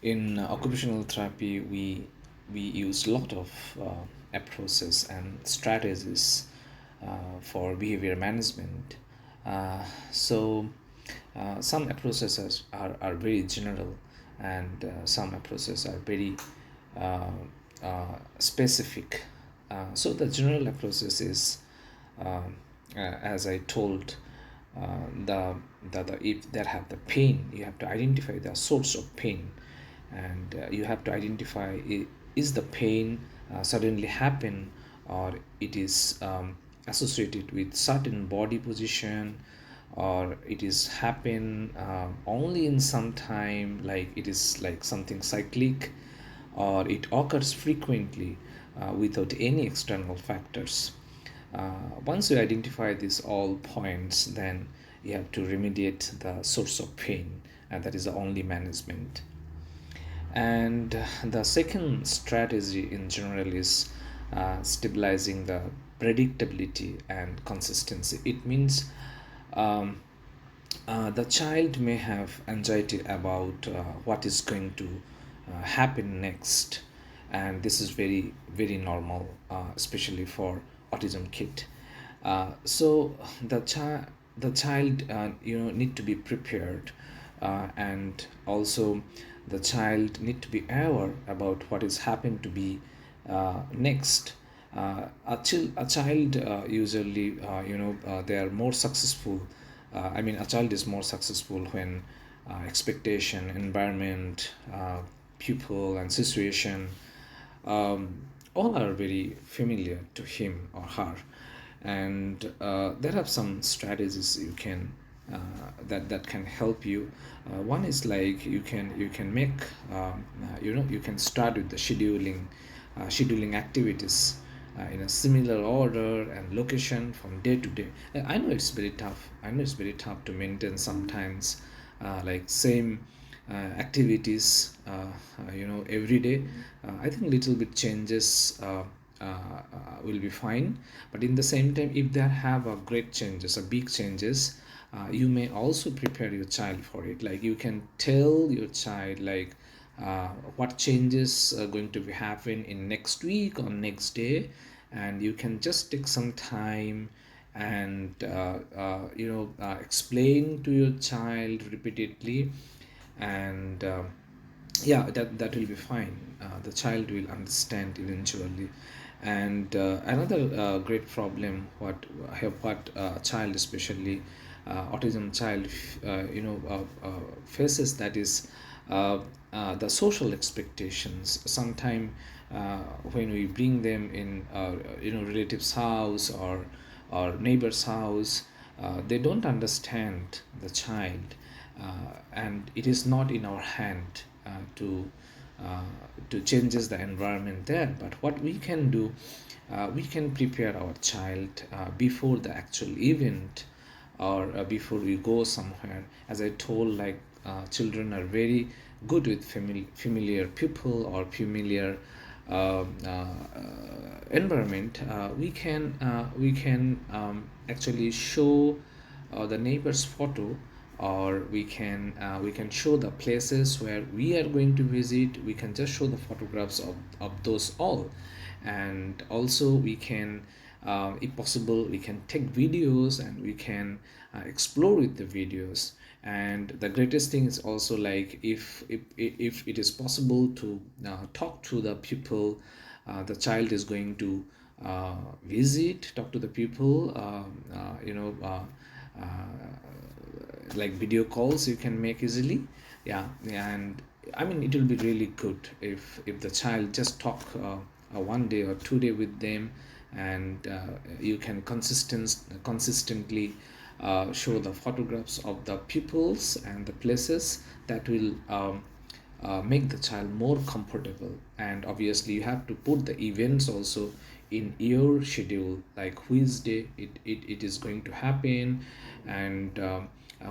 In occupational therapy, we use a lot of approaches and strategies for behavior management. Some approaches are very general, and some approaches are very uh, specific. So the general approaches is, as I told, if there have the pain, you have to identify the source of pain, and you have to identify, is the pain suddenly happen, or it is associated with certain body position, or it is happen only in some time, like it is like something cyclic, or it occurs frequently without any external factors. Once you identify these all points, then you have to remediate the source of pain, and that is the only management. And the second strategy in general is stabilizing the predictability and consistency. It means um, the child may have anxiety about what is going to happen next, and this is very normal, especially for autism kid. So the child need to be prepared, and also the child need to be aware about what is happening to be next. A child usually, they are more successful. A child is more successful when expectation, environment, people, and situation, um, all are very familiar to him or her. And there are some strategies you can that can help you. One is like you can make, you can start with the scheduling activities in a similar order and location from day to day. I know it's very tough. I know it's very tough to maintain sometimes, like same activities, every day. I think little bit changes will be fine, but in the same time, if they have a great changes, a big changes, you may also prepare your child for it. Like you can tell your child, like what changes are going to be happen in next week or next day, and you can just take some time and explain to your child repeatedly, and yeah, that will be fine. The child will understand eventually. And another great problem what child, especially autism child, faces, that is the social expectations. Sometime when we bring them in relatives house or neighbor's house, they don't understand the child, and it is not in our hand uh, to changes the environment there. But what we can do, we can prepare our child before the actual event, or before we go somewhere. As I told, like children are very good with familiar people or familiar environment. We can actually show the neighbor's photo, or we can show the places where we are going to visit. We can just show the photographs of those all. And also we can, if possible, we can take videos, and we can explore with the videos. And the greatest thing is also, like, if it is possible to talk to the people the child is going to visit, talk to the people, like video calls you can make easily. Yeah, and I mean, it will be really good if the child just talk 1 day or 2 day with them, and you can consistently show the photographs of the peoples and the places. That will make the child more comfortable. And obviously you have to put the events also in your schedule, like which day it is going to happen, and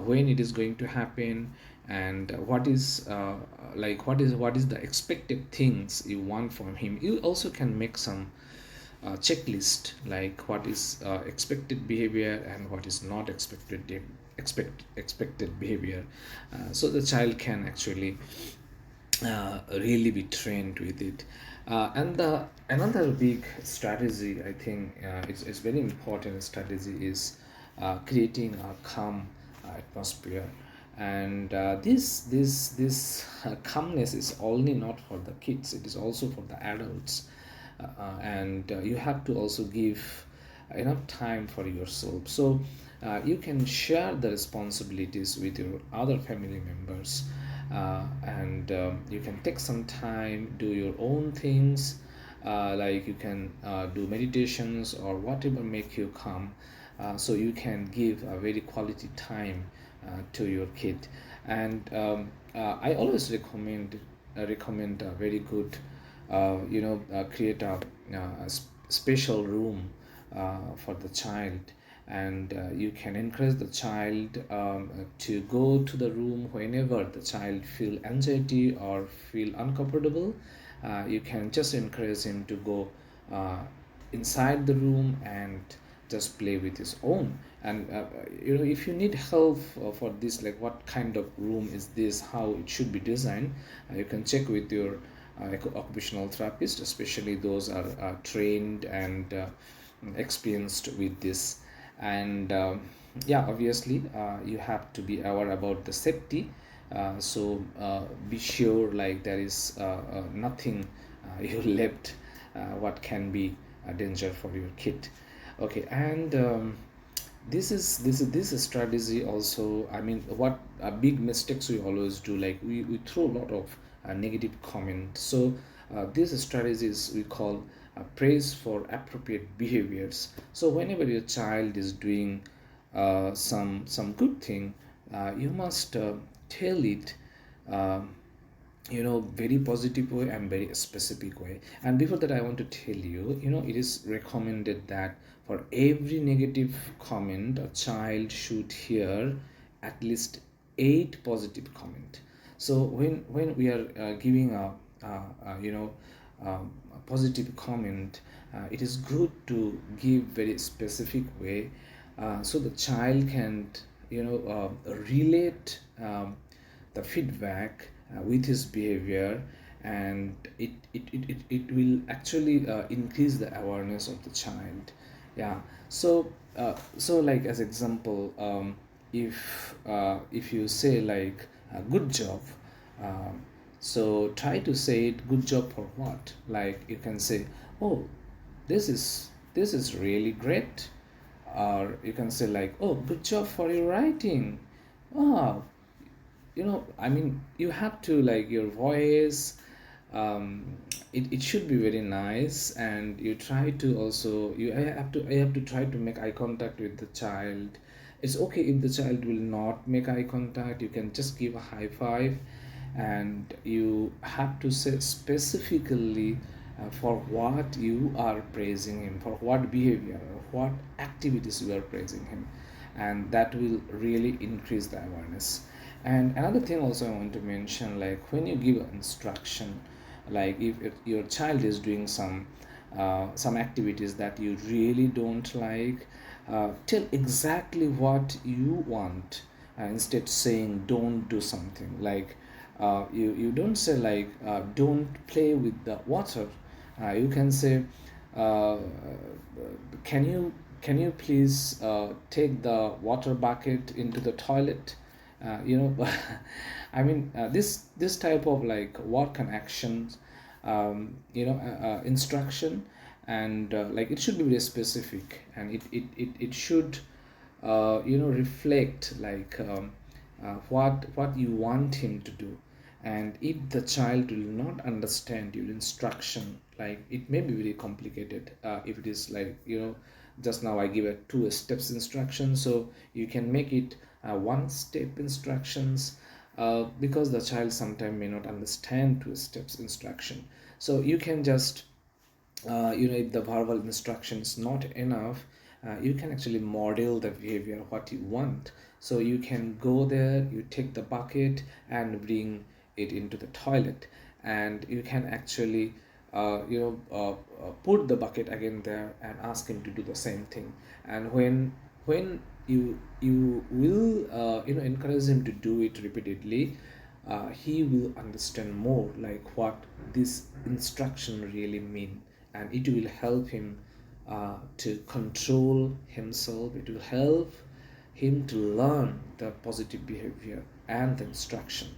when it is going to happen, and what is what is the expected things you want from him. You also can make some checklist, like what is expected behavior and what is not expected behavior, so the child can actually really be trained with it. And the another big strategy, I think, it's very important strategy is creating a calm atmosphere. And this calmness is only not for the kids; it is also for the adults. And you have to also give enough time for yourself, so you can share the responsibilities with your other family members, and you can take some time, do your own things, like you can do meditations or whatever make you calm, so you can give a very quality time to your kid. And I always recommend a very good, create a special room for the child. And you can encourage the child to go to the room whenever the child feel anxiety or feel uncomfortable. You can just encourage him to go uh, inside the room and just play with his own. And if you need help for this, like what kind of room is this, how it should be designed, you can check with your occupational therapist, especially those are trained and experienced with this. And yeah, obviously you have to be aware about the safety, so be sure like there is nothing you left what can be a danger for your kid. Okay. And this is strategy also. I mean, what big mistakes we always do, like we throw a lot of negative comment. So these strategies we call praise for appropriate behaviors. So whenever your child is doing some good thing, you must tell it, um, very positive way and very specific way. And before that, I want to tell you, it is recommended that for every negative comment a child should hear at least 8 positive comment. So when we are giving a positive comment, it is good to give very specific way, so the child can relate the feedback with his behavior. And it will actually increase the awareness of the child. Yeah. So like as example, if you say like good job, um, so try to say it good job for what. Like you can say, oh, this is really great. Or you can say like, oh, good job for your writing. Oh, I mean, you have to like your voice, um, it should be very nice. And you try to also, I have to try to make eye contact with the child. It's okay if the child will not make eye contact, you can just give a high five. And you have to say specifically for what you are praising him, for what behavior or what activities you are praising him. And that will really increase the awareness. And another thing also I want to mention, like when you give instruction, like if your child is doing some activities that you really don't like, tell exactly what you want. Instead saying don't do something, like you don't say like don't play with the water. You can say, uh, can you please take the water bucket into the toilet. I mean, this type of like work and actions, instruction. And like it should be very specific, and it should reflect like what you want him to do. And if the child will not understand your instruction, like it may be very complicated. If it is like, just now I give a 2 steps instruction, so you can make it 1 step instructions, because the child sometimes may not understand 2 steps instruction. So you can just, if the verbal instruction is not enough, you can actually model the behavior what you want. So you can go there, you take the bucket and bring it into the toilet. And you can actually put the bucket again there and ask him to do the same thing. And when you will encourage him to do it repeatedly, he will understand more like what this instruction really mean, and it will help him to control himself. It will help him to learn the positive behavior and the instruction.